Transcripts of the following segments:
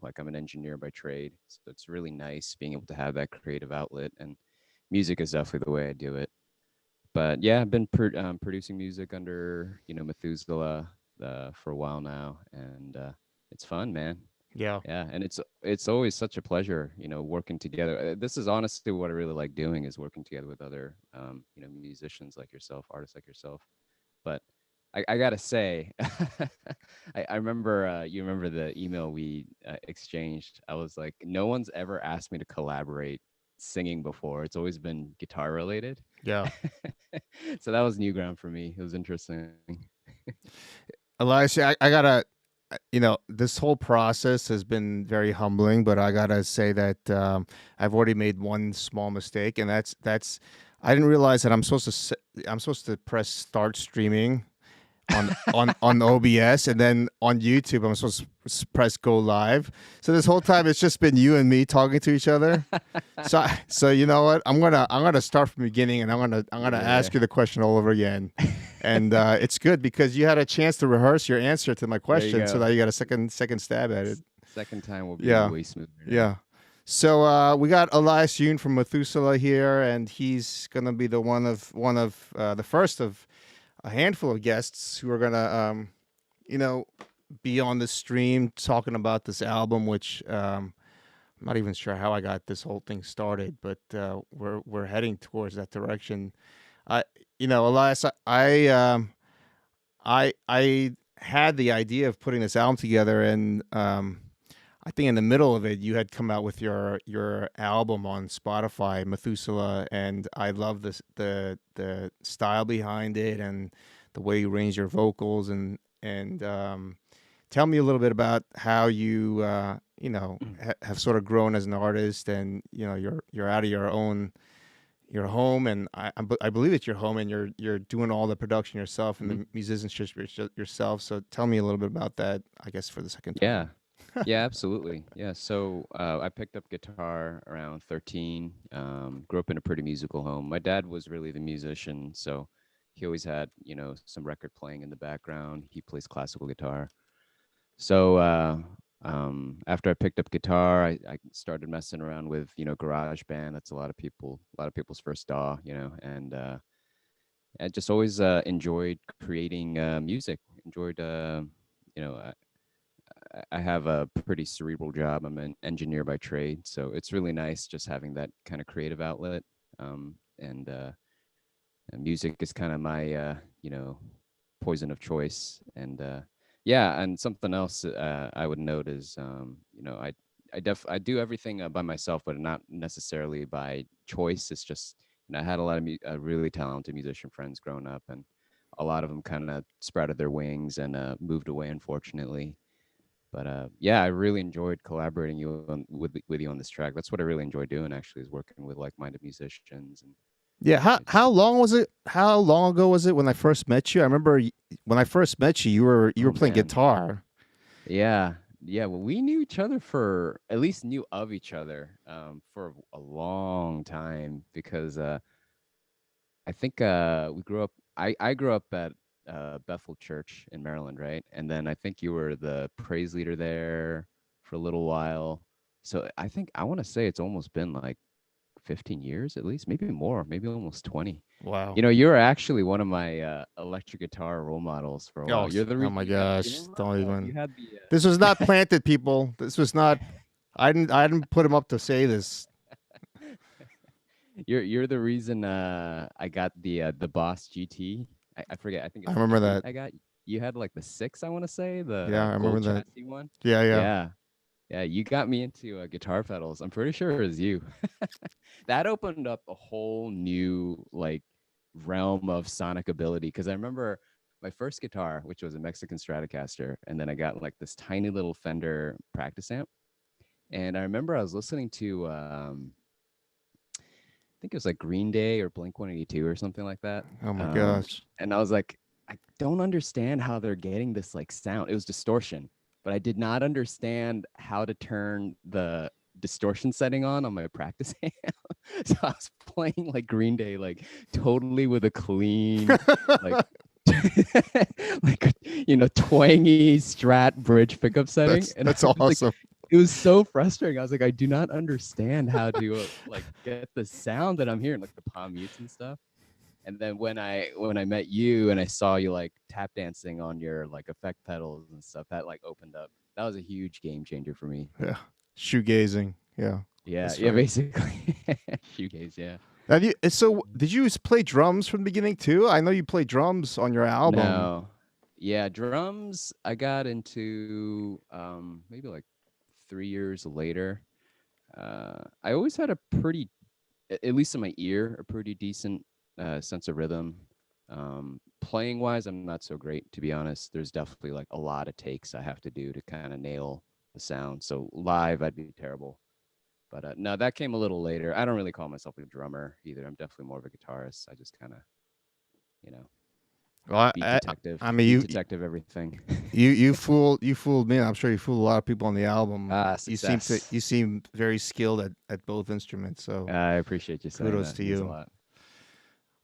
Like I'm an engineer by trade, so it's really nice being able to have that creative outlet. And music is definitely the way I do it. But yeah, I've been producing music under Methusela for a while now, and it's fun, man. Yeah. Yeah, and it's always such a pleasure, working together. This is honestly what I really like doing is working together with other, musicians like yourself, artists like yourself. But I gotta say, I remember you remember the email we exchanged. I was like, no one's ever asked me to collaborate singing before. It's always been guitar related. Yeah. So that was new ground for me. It was interesting. Elias, I gotta, this whole process has been very humbling, but I gotta say that I've already made one small mistake, and that's I didn't realize that I'm supposed to press start streaming on OBS, and then on YouTube I'm supposed to press go live. So this whole time it's just been you and me talking to each other. So you know what? I'm gonna start from the beginning, and I'm gonna Yeah. ask you the question all over again. And it's good because you had a chance to rehearse your answer to my There you question, so go. that you got a second stab at it. Second time will be Yeah, way smoother now. yeah. So we got Elias Yoon from Methusela here, and he's gonna be the one of the first of a handful of guests who are gonna you know be on the stream talking about this album, which I'm not even sure how I got this whole thing started, but we're heading towards that direction. I Elias, I had the idea of putting this album together, and I think in the middle of it, you had come out with your album on Spotify, Methuselah, and I love the style behind it and the way you arrange your vocals, and tell me a little bit about how you have sort of grown as an artist, and you're out of your home, and I believe it's your home, and you're doing all the production yourself and Mhm. the musicianship yourself. So tell me a little bit about that, I guess, for the second Yeah. time. Yeah, absolutely. Yeah. So I picked up guitar around 13. Grew up in a pretty musical home. My dad was really the musician, so he always had, some record playing in the background. He plays classical guitar. So after I picked up guitar, I started messing around with, garage band. That's a lot of people's first DAW, and I just always enjoyed creating music. Enjoyed, you know, I have a pretty cerebral job. I'm an engineer by trade, so it's really nice just having that kind of creative outlet. And music is kind of my, poison of choice. And yeah, and something else I would note is, I do everything by myself, but not necessarily by choice. It's just, I had a lot of really talented musician friends growing up, and a lot of them kind of sprouted their wings and moved away, unfortunately. But yeah, I really enjoyed collaborating with you on this track. That's what I really enjoy doing. Actually, is working with like-minded musicians, and Yeah, how it's how long was it? How long ago was it when I first met you? I remember when I first met you, you were oh playing man, guitar. yeah, yeah. Well, we knew each other for at least knew of each other for a long time because I think we grew up. I grew up at Bethel Church in Maryland, right? And then I think you were the praise leader there for a little while. So I think I want to say it's almost been like 15 years at least, maybe more, maybe almost 20. Wow. You're actually one of my electric guitar role models for a while. Oh, You're the oh reason my gosh! you Don't even. you had the This was not planted, people. This was not. I didn't put him up to say this. you're the reason I got the Boss GT. I forget. I think I it's the remember eight that. I got. You had like the six, I want to say, Yeah, the I remember gold that. chassis one. Yeah, yeah. Yeah. Yeah, you got me into guitar pedals. I'm pretty sure it was you. That opened up a whole new like realm of sonic ability because I remember my first guitar, which was a Mexican Stratocaster, and then I got like this tiny little Fender practice amp. And I remember I was listening to I think it was like Green Day or Blink 182 or something like that. Oh my Um, gosh. and I was like, I don't understand how they're getting this like sound. It was distortion, but I did not understand how to turn the distortion setting on my practice amp. So I was playing like Green Day, like totally with a clean, like like twangy Strat bridge pickup setting, that's and I that's was like, awesome. it was so frustrating. I was like, I do not understand how to like get the sound that I'm hearing, like the palm mutes and stuff. And then when I met you and I saw you like tap dancing on your like effect pedals and stuff, that like opened up. That was a huge game changer for me. Yeah, shoegazing. Yeah, Yeah, that's yeah, right. basically. Shoegaze, yeah. Now, so did you play drums from the beginning too? I know you play drums on your album. No. Yeah, drums I got into maybe like 3 years later. I always had a pretty, at least in my ear, a pretty decent sense of rhythm. Playing wise, I'm not so great to be honest. There's definitely like a lot of takes I have to do to kind of nail the sound. So live, I'd be terrible. But no, that came a little later. I don't really call myself a drummer either. I'm definitely more of a guitarist. I just kind of, you know, Well, I mean, beat detective, everything. you fooled me. And I'm sure you fooled a lot of people on the album. Ah, You success. seem very skilled at both instruments. So I appreciate you saying kudos that. to It means a you. lot.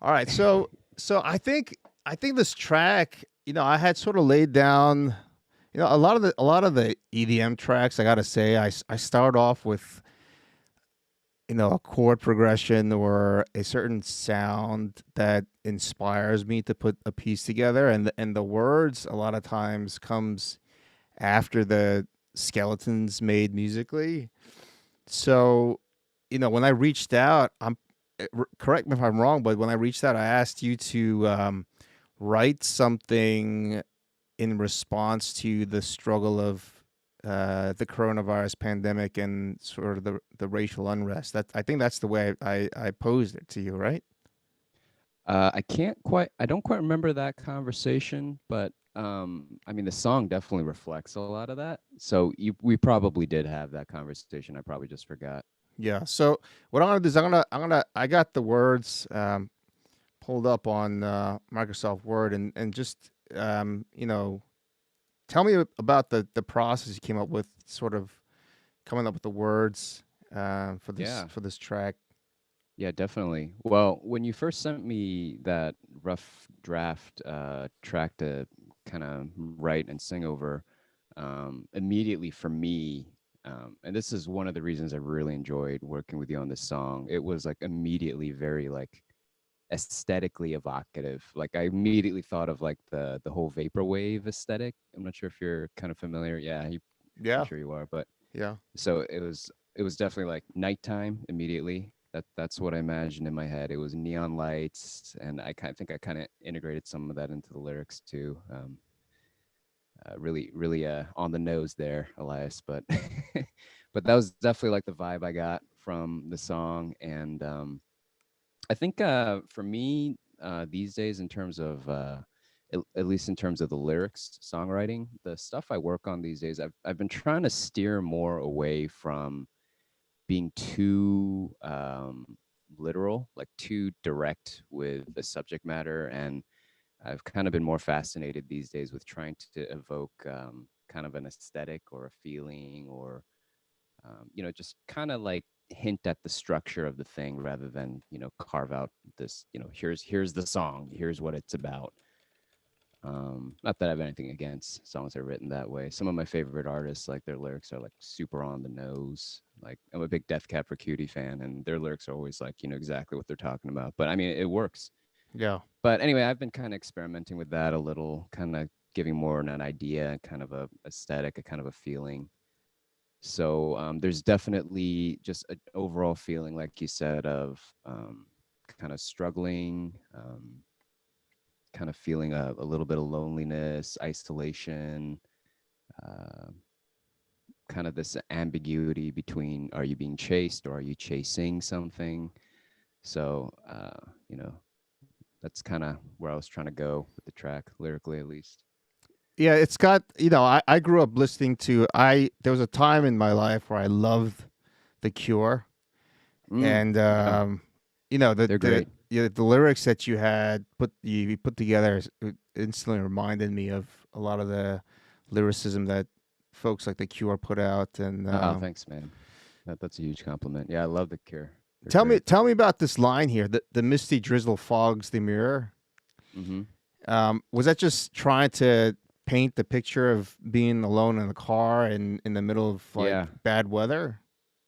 All right, so I think this track, I had sort of laid down, a lot of the EDM tracks. I gotta say, I start off with a chord progression or a certain sound that inspires me to put a piece together, and the words a lot of times comes after the skeletons made musically. So, when I reached out, correct me if I'm wrong, but when I reached out, I asked you to write something in response to the struggle of the coronavirus pandemic and sort of the racial unrest. That I think that's the way I posed it to you, right? I don't quite remember that conversation, but I mean, the song definitely reflects a lot of that. So we probably did have that conversation. I probably just forgot. Yeah. So what I'm gonna do is I got the words pulled up on Microsoft Word, and just tell me about the process you came up with, sort of coming up with the words Yeah. for this track. Yeah, definitely. Well, when you first sent me that rough draft track to kind of write and sing over, immediately for me, and this is one of the reasons I really enjoyed working with you on this song. It was like immediately very like aesthetically evocative. Like I immediately thought of like the whole vaporwave aesthetic. I'm not sure if you're kind of familiar. Yeah, I'm Yeah. sure you are, but Yeah. so it was definitely like nighttime immediately. That's what I imagined in my head. It was neon lights, and think I kind of integrated some of that into the lyrics too. Really, really on the nose there, Elias. But but that was definitely like the vibe I got from the song, and I think for me these days, in terms of at least in terms of the lyrics, songwriting, the stuff I work on these days, I've been trying to steer more away from being too literal, like too direct with the subject matter, and I've kind of been more fascinated these days with trying to evoke kind of an aesthetic or a feeling, or just kind of like hint at the structure of the thing rather than carve out this. Here's the song, here's what it's about. Not that I have anything against songs that are written that way. Some of my favorite artists, like their lyrics are like super on the nose. Like I'm a big Death Cab for Cutie fan, and their lyrics are always like exactly what they're talking about. But I mean, it works. Yeah. But anyway, I've been kind of experimenting with that a little, kind of giving more an idea, kind of a aesthetic, a kind of a feeling. So there's definitely just an overall feeling, like you said, of kind of struggling, kind of feeling a little bit of loneliness, isolation, uh, kind of this ambiguity between, are you being chased or are you chasing something? So, that's kind of where I was trying to go with the track, lyrically at least. Yeah, it's got, I grew up listening to I there was a time in my life where I loved The Cure, and Yeah, they're great. the lyrics that you put together it instantly reminded me of a lot of the lyricism that folks like The Cure put out. And Oh, thanks, man. That's a huge compliment. Yeah, I love The Cure. They're tell me great. tell me about this line here. The misty drizzle fogs the mirror. Mm-hmm. Was that just trying to paint the picture of being alone in the car and in the middle of like Yeah. bad weather?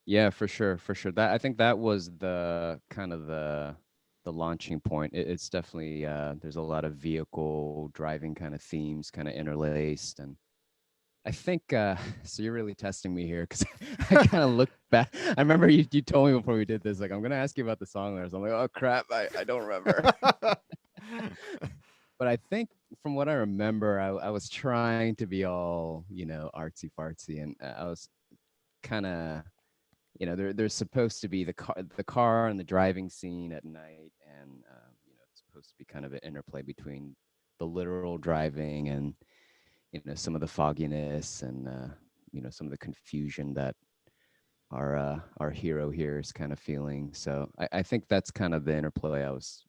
Yeah, for sure, for sure. That I think that was the kind of the launching point. It's definitely there's a lot of vehicle driving kind of themes kind of interlaced, and I think so you're really testing me here because I kind of looked back. I remember you told me before we did this, like I'm gonna ask you about the song lyrics. I'm like, oh crap, I don't remember. But I think from what I remember, I was trying to be all, artsy fartsy, and I was kind of, there's supposed to be the car and the driving scene at night, and it's supposed to be kind of an interplay between the literal driving and some of the fogginess and some of the confusion that our hero here is kind of feeling. So I think that's kind of the interplay I was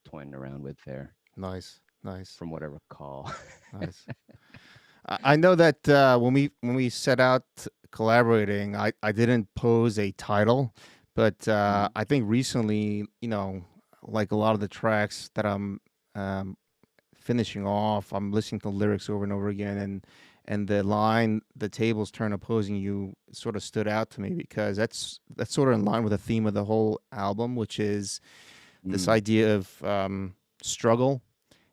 toying around with there, Nice, nice, from what I recall. nice. I know that when we set out collaborating, I didn't pose a title, but Mm, I think recently, like a lot of the tracks that I'm um, finishing off, I'm listening to lyrics over and over again, and the line "the tables turn opposing you" sort of stood out to me because that's sort of in line with the theme of the whole album, which is this mm, idea of struggle.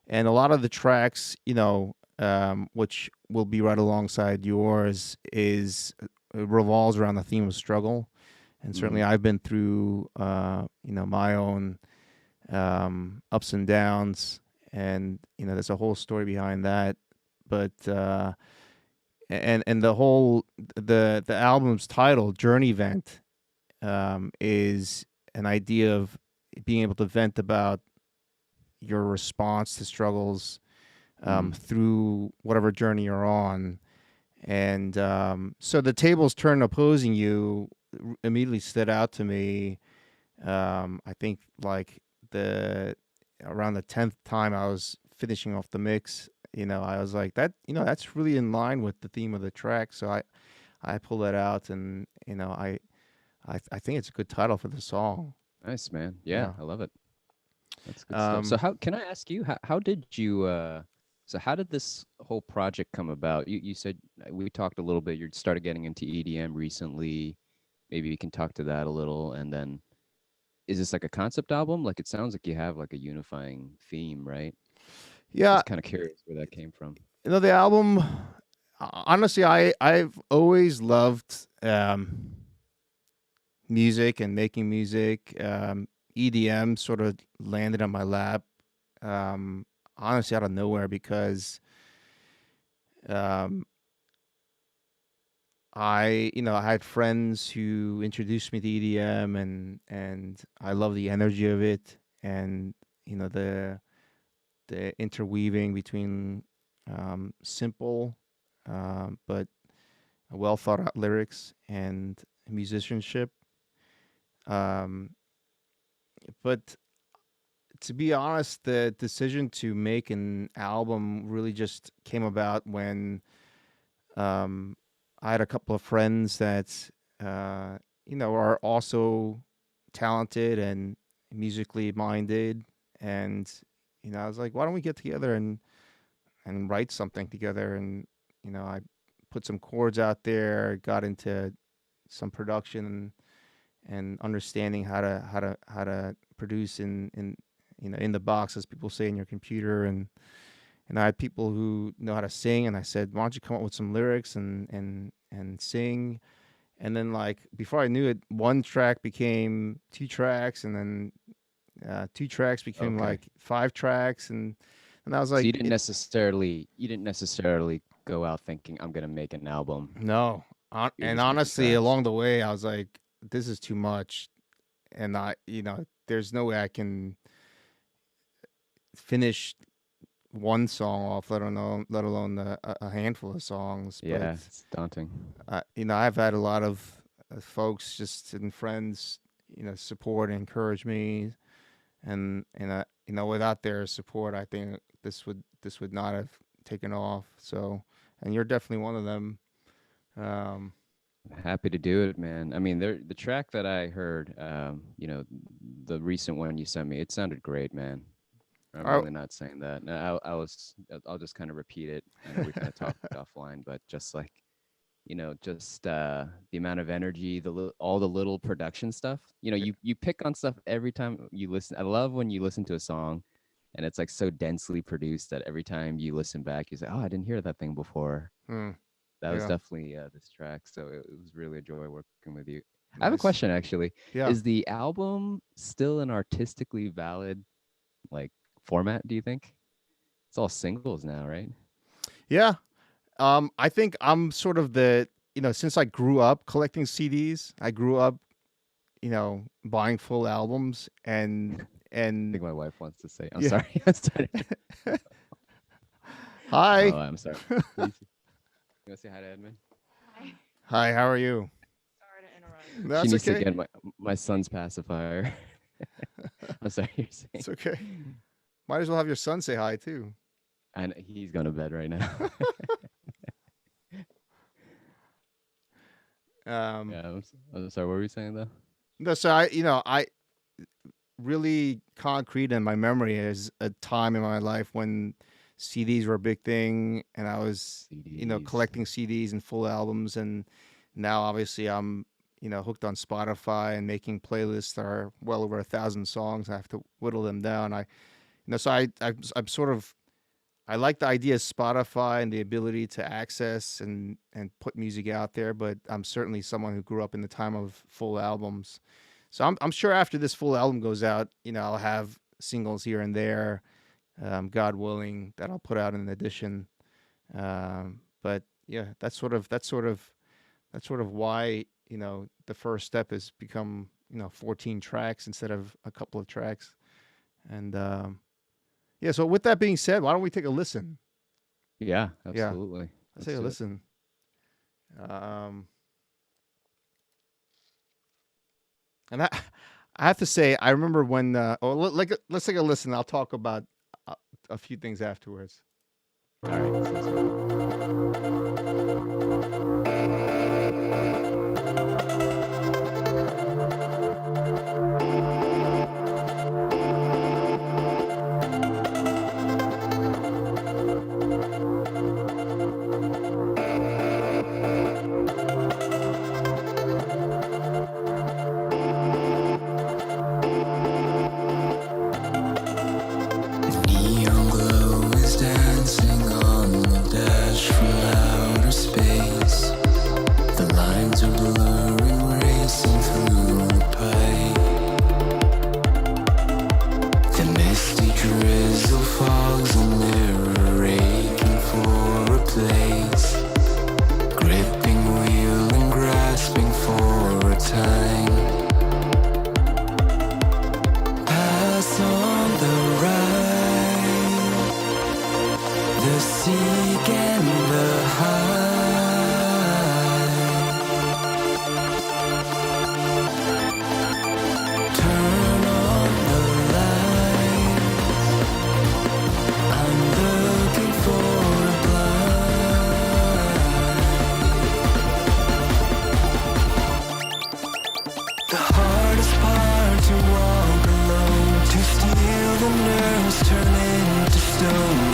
And a lot of the tracks, which will be right alongside yours, is revolves around the theme of struggle. And certainly, mm, I've been through, my own ups and downs, and there's a whole story behind that. But and the whole the album's title, Journey Vent, is an idea of being able to vent about your response to struggles mm. through whatever journey you're on. And so the tables turn opposing you immediately stood out to me. I think like the around the 10th time I was finishing off the mix, I was like that, that's really in line with the theme of the track. So I pulled that out, and I think it's a good title for the song. Nice, man. Yeah, Yeah. I love it. That's good stuff. So Um, how can I ask you how did you so how did this whole project come about? You said we talked a little bit. You started getting into EDM recently. Maybe we can talk to that a little. And then is this like a concept album? Like it sounds like you have like a unifying theme, right? yeah, Just kind of curious where that came from. the album. Honestly, I've always loved music and making music. EDM sort of landed on my lap, um, honestly, out of nowhere because um, I had friends who introduced me to EDM, and I love the energy of it, and the interweaving between simple but well thought out lyrics and musicianship. Um, but to be honest, the decision to make an album really just came about when um, I had a couple of friends that are also talented and musically minded, and I was like, why don't we get together and write something together? And I put some chords out there, got into some production and understanding how to produce in the box, as people say, in your computer. And I had people who know how to sing, and I said, why don't you come up with some lyrics and sing? And then, like, before I knew it, one track became two tracks, and then two tracks became Okay. like five tracks, and I was So like, you didn't necessarily go out thinking I'm gonna make an album. no. You're And just making honestly, tracks. along the way, I was like, this is too much, and there's no way I can finish one song off, let alone a handful of songs. But Yeah, it's daunting. I've had a lot of folks just and friends, support and encourage me, and without their support, I think this would not have taken off. So, and you're definitely one of them. Um, Happy to do it, man. I mean, the track that I heard, the recent one you sent me, it sounded great, man. I'm All really not saying that. No, I'll just kind of repeat it. I know we kind of talked offline, but just like, just the amount of energy, all the little production stuff. You pick on stuff every time you listen. I love when you listen to a song and it's like so densely produced that every time you listen back, you say, "Oh, I didn't hear that thing before." right. That was Yeah. definitely this track. So it was really a joy working with you. I have a Nice. question actually. Yeah. Is the album still an artistically valid like format, do you think? It's all singles now, right? Yeah. I think I'm sort of since I grew up collecting CDs, I grew up, buying full albums I and think my wife wants to say, I'm yeah. sorry. I'm sorry. Oh, Hi. I'm sorry. You want to say hi to Edmund? Hi, how are you? She That's needs to okay. get my son's pacifier. I'm sorry, you're saying. It's okay. Might as well have your son say hi too. And he's going to bed right now. um Yeah, I'm sorry. What were you saying though? no, so I really concrete in my memory is a time in my life when CDs were a big thing and I was, CDs. collecting CDs and full albums. And now obviously I'm, hooked on Spotify and making playlists that are well over 1,000 songs. I have to whittle them down. So I'm sort of, I like the idea of Spotify and the ability to access and put music out there, but I'm certainly someone who grew up in the time of full albums. So I'm sure after this full album goes out, I'll have singles here and there, God willing, that I'll put out in addition. But yeah, that's sort of why the first step has become 14 tracks instead of a couple of tracks. And yeah, so with that being said, why don't we take a listen? Yeah, Yeah, absolutely. let's Let's take a do it. listen. Um, and I have to say, I remember when. Let's take a listen. I'll talk about a, a few things afterwards. All right. Sounds good. Neon glow is dancing on the dash from outer space. The lines are blurring, racing through the pipe. The misty drizzle fogs a mirror, aching for a place. Gripping wheel and grasping for a time. Pass on the right, the seek and the high. Turn on the light. I'm looking for a blind. The hardest part to walk alone, to steal the nerves, turn into stone.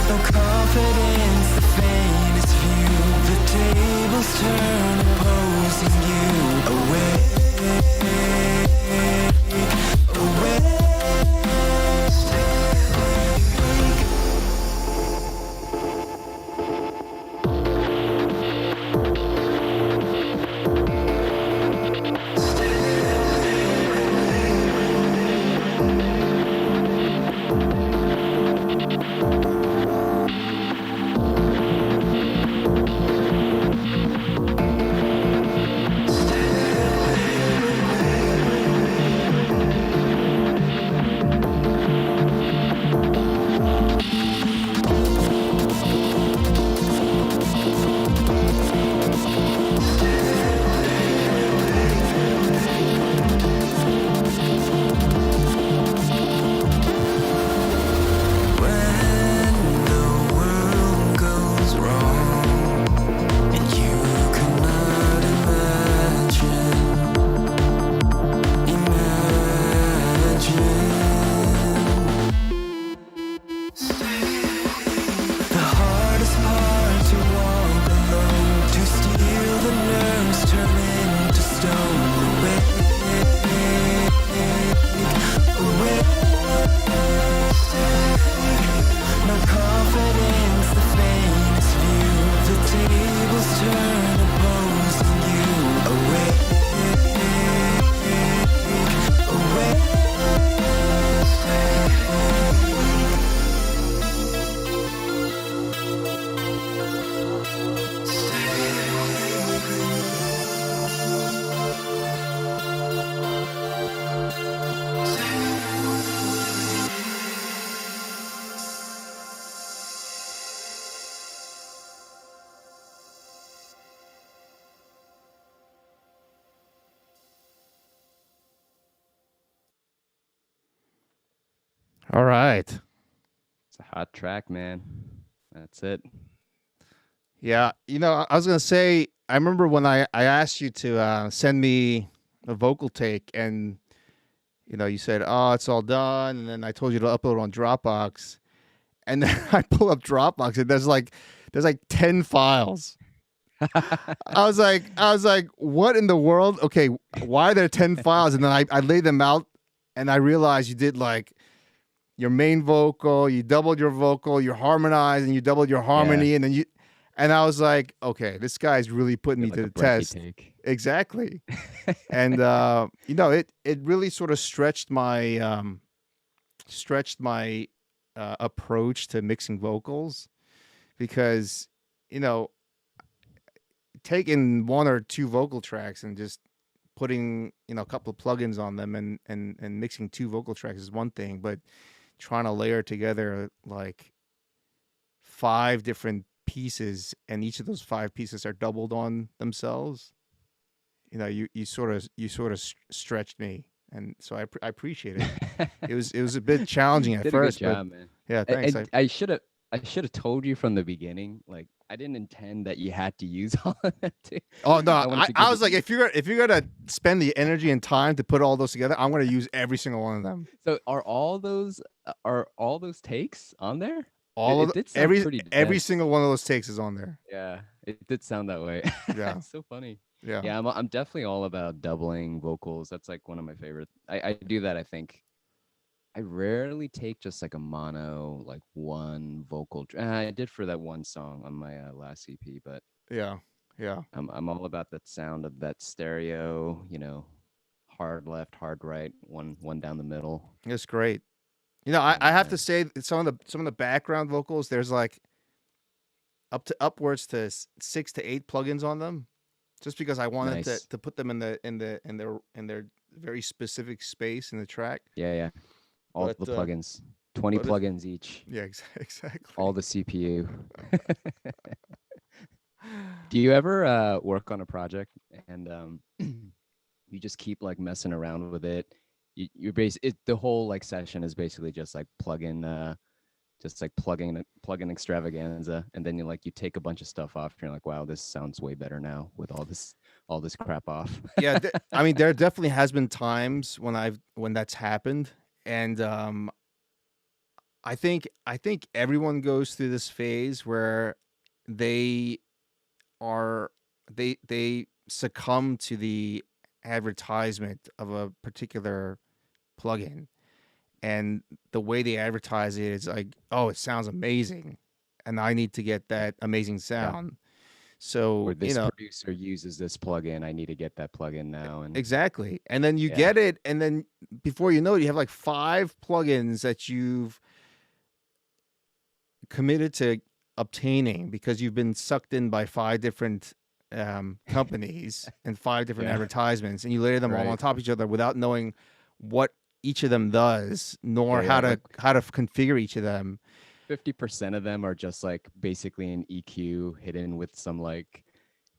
No confidence, the faintest view. The tables turn, opposing you. All right. It's a hot track, man. That's it. Yeah, I was gonna say, I remember when I asked you to send me a vocal take, and you said, "Oh, it's all done," and then I told you to upload on Dropbox, and then I pull up Dropbox, and there's like 10 files. I was like, what in the world? Okay, why are there 10 files? And then I laid them out, and I realized you did like your main vocal, you doubled your vocal, you harmonized, and you doubled your Yeah. harmony, and I was like, okay, this guy's really putting me Did like to a the breathy test. take. Exactly. And it really sort of stretched my approach to mixing vocals, because you know taking one or two vocal tracks and just putting a couple of plugins on them, and mixing two vocal tracks is one thing, but trying to layer together like five different pieces, and each of those five pieces are doubled on themselves, you sort of stretched me, and so I appreciate it. It was a bit challenging at Did a good first, but job, man. yeah, thanks. And I should have told you from the beginning. Like I didn't intend that you had to use all of them too. Oh no, I wanted I, to I give was like, you. if you're gonna spend the energy and time to put all those together, I'm gonna use every single one of them. So are all those takes on there? It, All of it the, did sound every pretty every dense. single one of those takes is on there. Yeah, it did sound that way. Yeah, It's so funny. yeah. Yeah, I'm definitely all about doubling vocals. That's like one of my favorite. I do that. I think I rarely take just like a mono, like one vocal. I did for that one song on my last EP, but Yeah, yeah. I'm all about that sound of that stereo. Hard left, hard right, one down the middle. It's great. I have Yeah, to say that some of the background vocals, there's like upwards to 6 to 8 plugins on them, just because I wanted to nice. to put them in their very specific space in the track. Yeah, yeah. All But the plugins, 20 but it, plugins each, yeah, exactly. all the CPU. Do you ever work on a project and you just keep like messing around with it? The whole like session is basically just like plug-in extravaganza, and then you take a bunch of stuff off and you're like, wow, this sounds way better now with all this crap off. Yeah, I mean, there definitely has been times when that's happened, and I think everyone goes through this phase where they they succumb to the advertisement of a particular plugin, and the way they advertise it is like, oh, it sounds amazing, and I need to get that amazing Yeah. sound. So Or this producer uses this plugin, I need to get that plugin now. And exactly, and then you yeah, get it, and then before you know it, you have like 5 plugins that you've committed to obtaining, because you've been sucked in by 5 different companies and 5 different yeah, advertisements, and you layer them all on right. top of each other without knowing what each of them does, Yeah, nor yeah. Like how to configure each of them. 50% of them are just like basically an EQ hidden with some like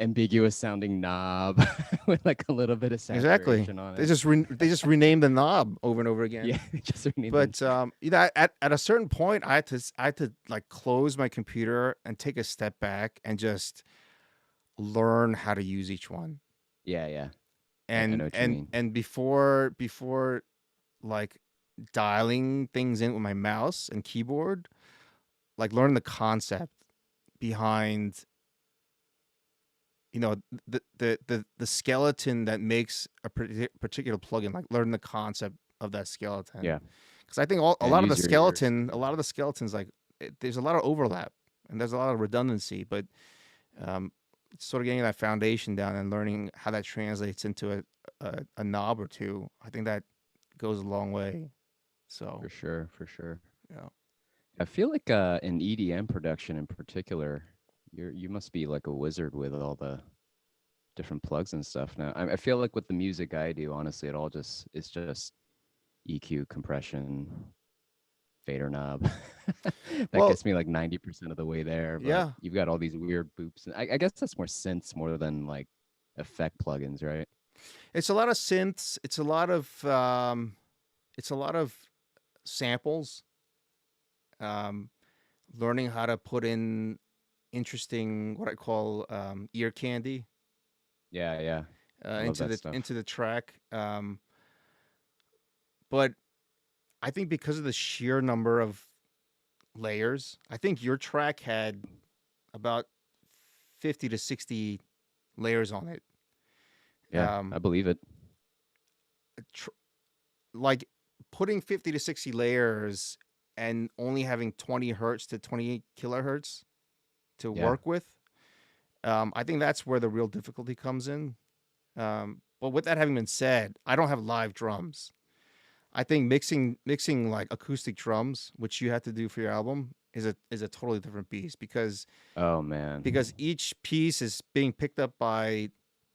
ambiguous sounding knob with like a little bit of Exactly. saturation on They it. just rename the knob over and over again. Yeah, just rename them. But at a certain point, I had to like close my computer and take a step back and just learn how to use each one. Yeah, yeah. I And know what you and mean. and before like dialing things in with my mouse and keyboard, like learn the concept behind you know the skeleton that makes a particular plugin, like learn the concept of that skeleton, Yeah. because I think a Yeah, lot of the use your ears. skeleton a lot of the skeletons, like there's a lot of overlap and there's a lot of redundancy, but um sort of getting that foundation down and learning how that translates into a knob or two, I think that goes a long way. So For sure, for sure. yeah. I feel like in EDM production in particular, you must be like a wizard with all the different plugs and stuff now. I feel like with the music I do, honestly, it's just EQ, compression, fader knob. That Well, gets me like 90% of the way there. But yeah, you've got all these weird boops. And I guess that's more synths more than like effect plugins, right? it's a lot of synths, it's a lot of samples. um, learning how to put in interesting what I call ear candy Yeah, yeah. I love into that the stuff. track. But I think because of the sheer number of layers, I think your track had about 50 to 60 layers on it. Yeah, I Um, believe it. tr- like putting 50 to 60 layers and only having 20 hertz to 28 kilohertz to Yeah. work with. I think that's where the real difficulty comes in. But with that having been said, I don't have live drums. I think mixing like acoustic drums, which you have to do for your album, is a totally different beast Oh man. because each piece is being picked up by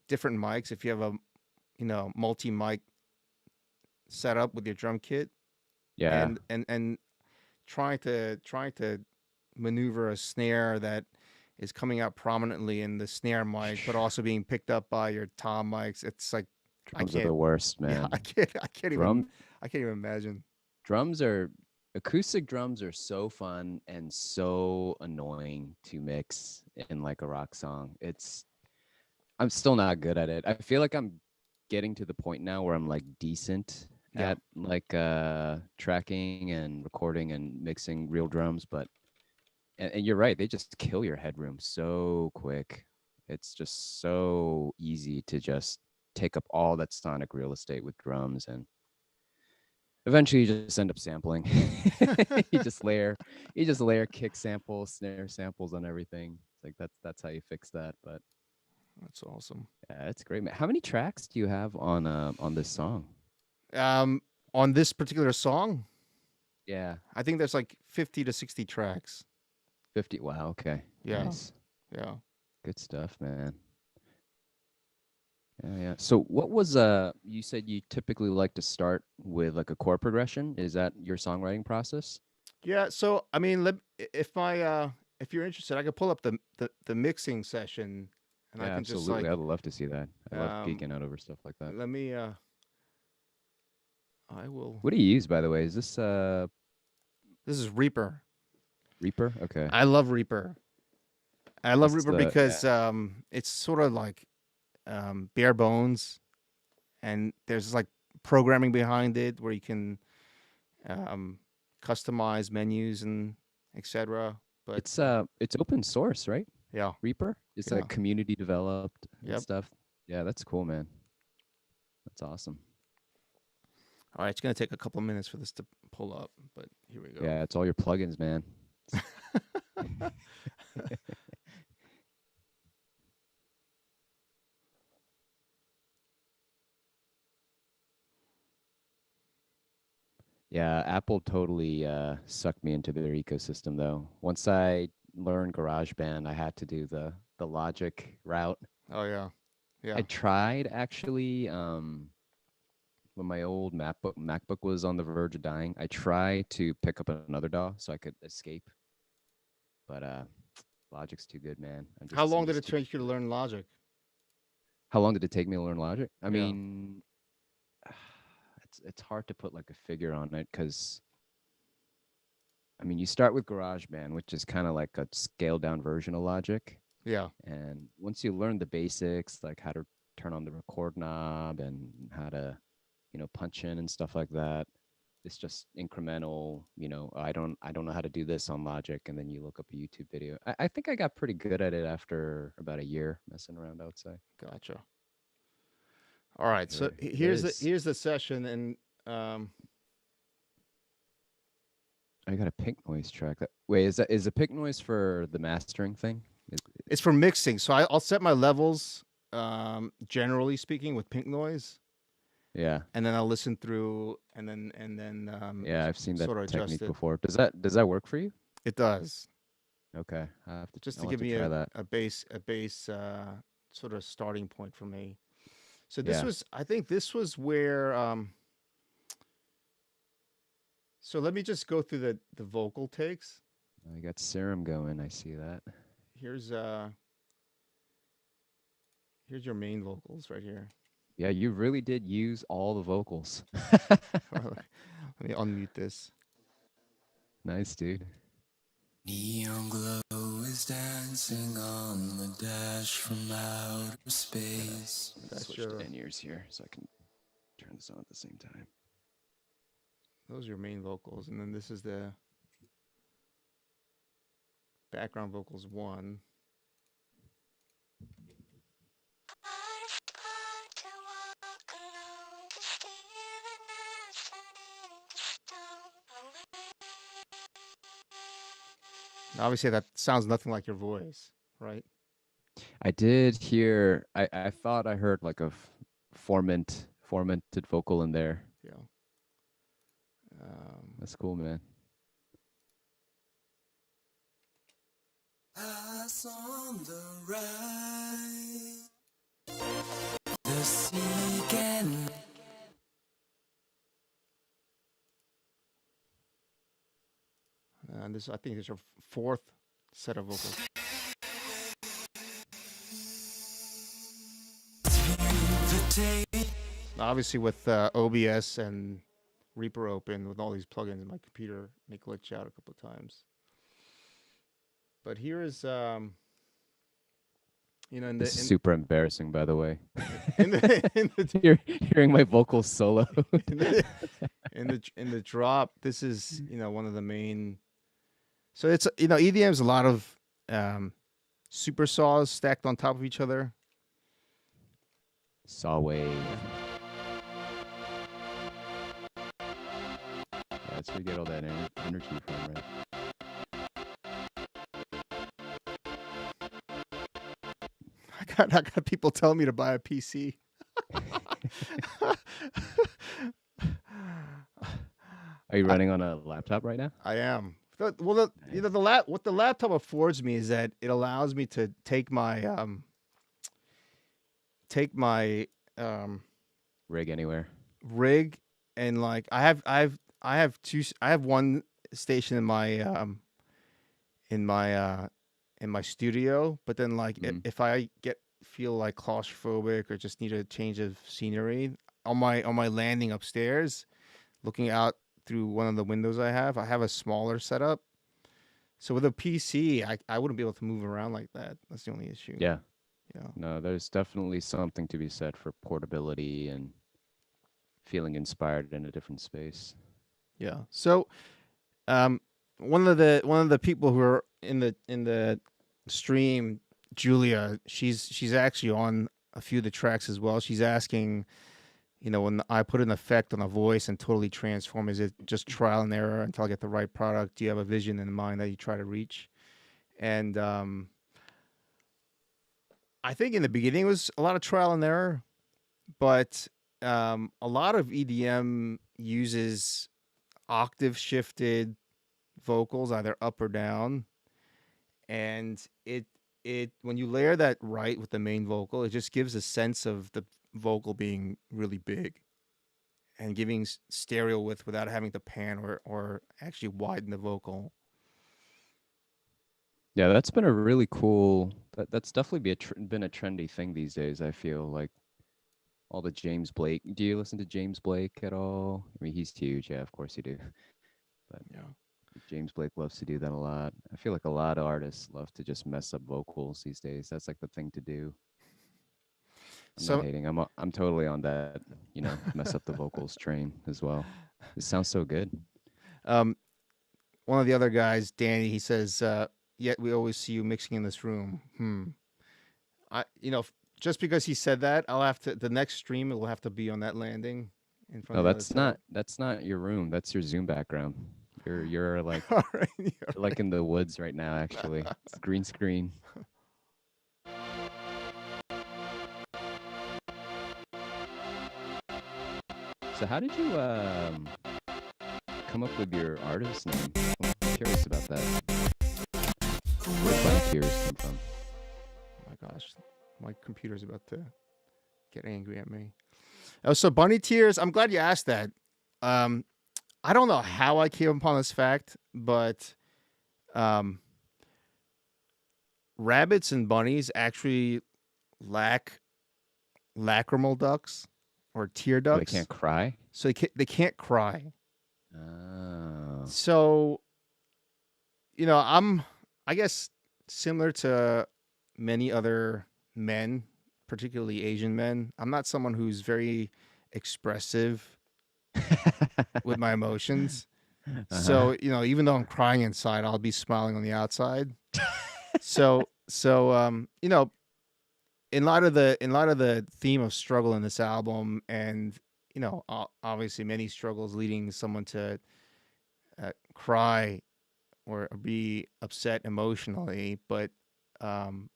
different mics. If you have a multi mic setup with your drum kit, Yeah. and trying to maneuver a snare that is coming out prominently in the snare mic, but also being picked up by your tom mics. It's like I Drums are the can't. worst, Yeah, man. I can't even. Drum I can't even imagine. drums are acoustic drums are so fun and so annoying to mix in like a rock song. I'm still not good at it. I feel like I'm getting to the point now where I'm like decent Yeah, at like tracking and recording and mixing real drums, but and you're right, they just kill your headroom so quick. It's just so easy to just take up all that sonic real estate with drums, and eventually you just end up sampling. you just layer you just layer kick samples, snare samples on everything. It's like that's how you fix that. But that's awesome. yeah, it's great, man. How many tracks do you have on this song? Um, on this particular song, Yeah, I think there's like 50 to 60 tracks. 50. Wow, okay. Yeah, Nice. yeah. Good stuff, man. Yeah, yeah. So what was you said you typically like to start with like a chord progression? Is that your songwriting process? Yeah, so I mean, if you're interested, I could pull up the mixing session, and I Yeah, can just absolutely. like I'd love to see that. I love um, geeking out over stuff like that. let me I will. What do you use, by the way? Is this This is Reaper. Reaper? Okay. I love Reaper. I love What's Reaper the yeah. because it's sort of like bare bones, and there's like programming behind it where you can um, customize menus and etc. But It's open source, right? yeah, Reaper? It's yeah, like community developed and yep. stuff. Yeah, that's cool, man. That's awesome. All right, it's gonna take a couple minutes for this to pull up, but here we go. Yeah, it's all your plugins, man. Yeah, Apple totally sucked me into their ecosystem though. Once I learned GarageBand, I had to do the Logic route. Oh yeah, I yeah. tried actually when my old MacBook was on the verge of dying. I tried to pick up another DAW so I could escape, but Logic's too good, man. How I'm long did just it too take you to good. learn Logic? How long did it take me to learn Logic? I Yeah, mean, it's hard to put like a figure on it because I mean, you start with GarageBand, which is kind of like a scaled down version of Logic. yeah. And once you learn the basics, like how to turn on the record knob and how to, punch in and stuff like that, it's just incremental. I don't know how to do this on Logic, and then you look up a YouTube video. I think I got pretty good at it after about a year messing around, I would say. Gotcha. All right, so Sure. here's the session, and um, I got a pink noise track. Wait, is the pink noise for the mastering thing? it's for mixing. So I'll set my levels, generally speaking, with pink noise, Yeah. and then I'll listen through, and then Yeah, I've seen that sort of adjust technique it. before. Does that work for you? It does, Okay, just to I'll have give to me try that. a base sort of starting point for me. So Yeah. I think this was where. So let me just go through the vocal takes. You got serum going. I see that. Here's uh here's your main vocals right here. Yeah, you really did use all the vocals. Let me unmute this. Nice, dude. Neon glow is dancing on the dash from outer space. I'm gonna That's switch to your in-ears here so I can turn this on at the same time. those are your main vocals, and then this is the background vocals one. Obviously, that sounds nothing like your voice, right? I did hear. I thought I heard like a fermented vocal in there. Yeah. That's cool, man. Us on the right, the sea can. And this, I think, is your fourth set of vocals. Obviously, with OBS and Reaper open with all these plugins, my computer may glitch out a couple of times. But here is, This is super embarrassing, by the way. in the Hearing my vocals solo. in the drop, this is one of the main. So it's EDM's a lot of super saws stacked on top of each other. Saw wave. That's where you get all that energy from, right? I got people telling me to buy a PC. Are you running on a laptop right now? I am. What the laptop affords me is that it allows me to take my Rig anywhere. rig, and like I have one station in my studio, but then like if I feel like claustrophobic or just need a change of scenery on my landing upstairs, looking out through one of the windows I have a smaller setup. So with a PC, I wouldn't be able to move around like that. That's the only issue. Yeah. Yeah. No, there's definitely something to be said for portability and feeling inspired in a different space. Yeah. So, one of the people who are in the stream, Julia, she's actually on a few of the tracks as well. She's asking, when I put an effect on a voice and totally transform, is it just trial and error until I get the right product? Do you have a vision in mind that you try to reach? And I think in the beginning it was a lot of trial and error, but a lot of EDM uses octave shifted vocals, either up or down, and it when you layer that right with the main vocal, it just gives a sense of the vocal being really big and giving stereo width without having to pan or actually widen the vocal. Yeah, that's been a really cool. That's definitely been a trendy thing these days. I feel like all the James Blake. Do you listen to James Blake at all? I mean, he's huge. Yeah, of course you do. But Yeah. James Blake loves to do that a lot. I feel like a lot of artists love to just mess up vocals these days. That's like the thing to do. I'm not hating. I'm totally on that. Mess up the vocals train as well. It sounds so good. One of the other guys, Danny, he says, "Yet we always see you mixing in this room." Just because he said that, I'll have to. The next stream, it will have to be on that landing in front. No, of that's not your room. That's your Zoom background. You're like All right, you're like in the woods right now. Actually, it's green screen. So how did you come up with your artist name? I'm curious about that. Where did Bunny Tears come from? Oh my gosh, my computer's about to get angry at me. Oh, so Bunny Tears. I'm glad you asked that. I don't know how I came upon this fact, but rabbits and bunnies actually lack lacrimal ducts or tear So ducts. they can't cry. So they can't cry. Oh. So I guess, similar to many other men, particularly Asian men. I'm not someone who's very expressive with my emotions. Uh-huh. So, even though I'm crying inside, I'll be smiling on the outside. So, in light of the theme of struggle in this album, and obviously many struggles leading someone to cry or be upset emotionally, but um,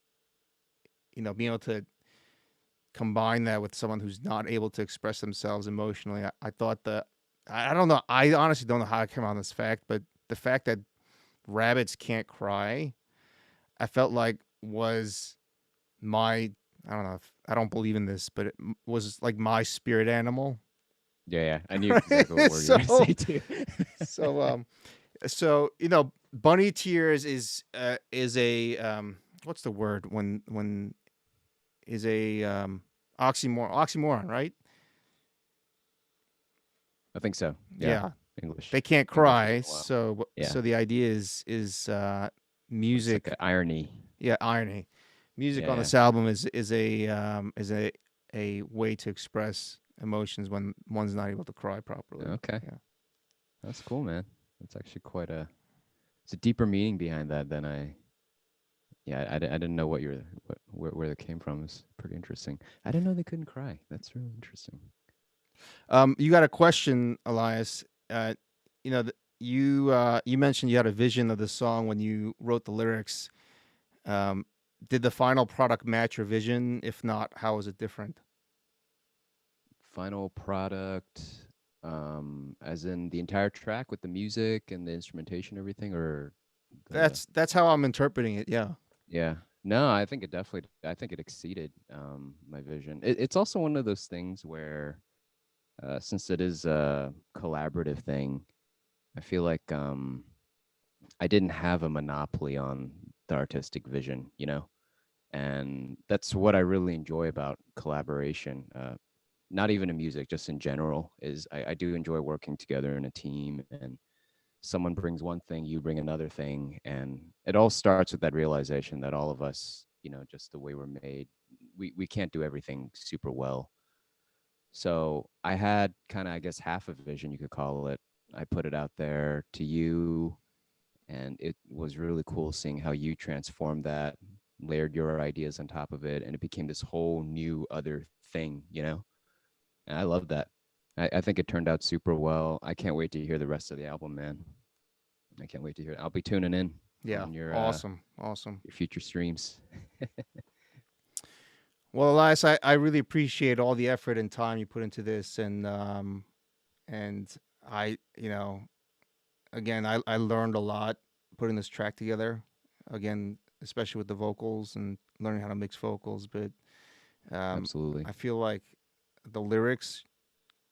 being able to combine that with someone who's not able to express themselves emotionally, I thought that I don't know. I honestly don't know how I came on this fact, but the fact that rabbits can't cry, I felt like was my I don't know if I don't believe in this, but it was like my spirit animal. Yeah, yeah. I knew Right? exactly what word you were gonna so say too. so so bunny tears is a what's the word when is a oxymoron, right? I think so. Yeah. Yeah, English. they can't English has cry, been a while. Yeah. so the idea is It's like music. an irony. Yeah, irony. Music on Yeah, this album is a way to express emotions when one's not able to cry yeah. properly. Okay. Yeah. That's cool, man. That's actually quite a it's a deeper meaning behind that than I I didn't know what you're what where that came from. It's pretty interesting. I didn't know they couldn't cry. That's really interesting. You got a question, Elias. You mentioned you had a vision of the song when you wrote the lyrics. Um, did the final product match your vision? If not, how was it different? Final product, as in the entire track with the music and the instrumentation, everything, or the That's how I'm interpreting it. Yeah. yeah. No, I think it definitely. I think it exceeded my vision. It's also one of those things where, since it is a collaborative thing, I feel like I didn't have a monopoly on the artistic vision, you know, and that's what I really enjoy about collaboration. Not even in music, just in general, is I do enjoy working together in a team, and someone brings one thing, you bring another thing, and it all starts with that realization that all of us, you know, just the way we're made, we can't do everything super well. So I had kind of, I guess, half a vision, you could call it. I put it out there to you, and it was really cool seeing how you transformed that, layered your ideas on top of it, and it became this whole new other thing, you know? And I love that. I think it turned out super well. I can't wait to hear the rest of the album, man. I can't wait to hear it. I'll be tuning in Yeah. on Awesome. Awesome. your future streams. Well, Elias, I really appreciate all the effort and time you put into this, and I, again, I learned a lot putting this track together. Again, especially with the vocals and learning how to mix vocals, but um, Absolutely. I feel like the lyrics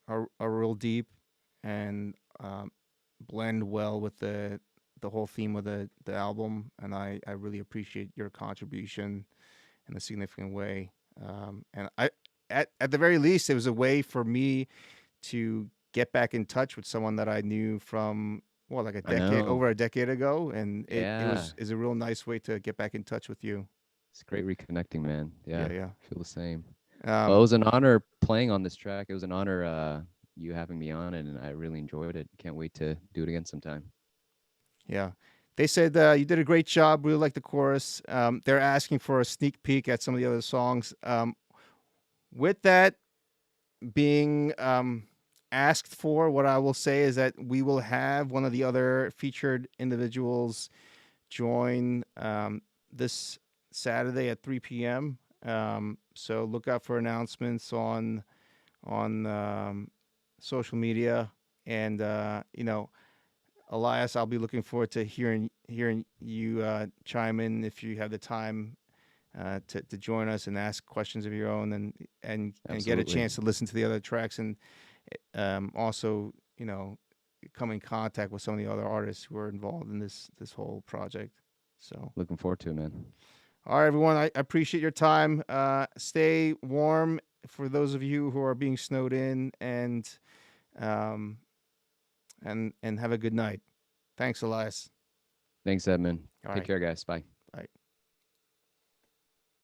are real deep and blend well with the whole theme of the album, and I really appreciate your contribution in a significant way. And at the very least, it was a way for me to get back in touch with someone that I knew from like I know. over a decade ago, and it Yeah. was is a real nice way to get back in touch with you. It's great reconnecting, man. Yeah. Yeah, yeah. Feel the same. Well, it Um, was an honor playing on this track. It was an honor you having me on it, and I really enjoyed it. Can't wait to do it again sometime. yeah. They said you did a great job. Really like the chorus. They're asking for a sneak peek at some of the other songs. With that being asked for, what I will say is that we will have one of the other featured individuals join this Saturday at 3 p.m. So look out for announcements on social media, and Elias, I'll be looking forward to hearing you chime in if you have the time to join us and ask questions of your own, and get a Absolutely. chance to listen to the other tracks, and also come in contact with some of the other artists who are involved in this whole project. So, Looking forward to it, man. all right, everyone, I appreciate your time. Stay warm for those of you who are being snowed in, um, and have a good night. Thanks, Elias. Thanks, Edmund. All Take right. care, guys. Bye. Bye.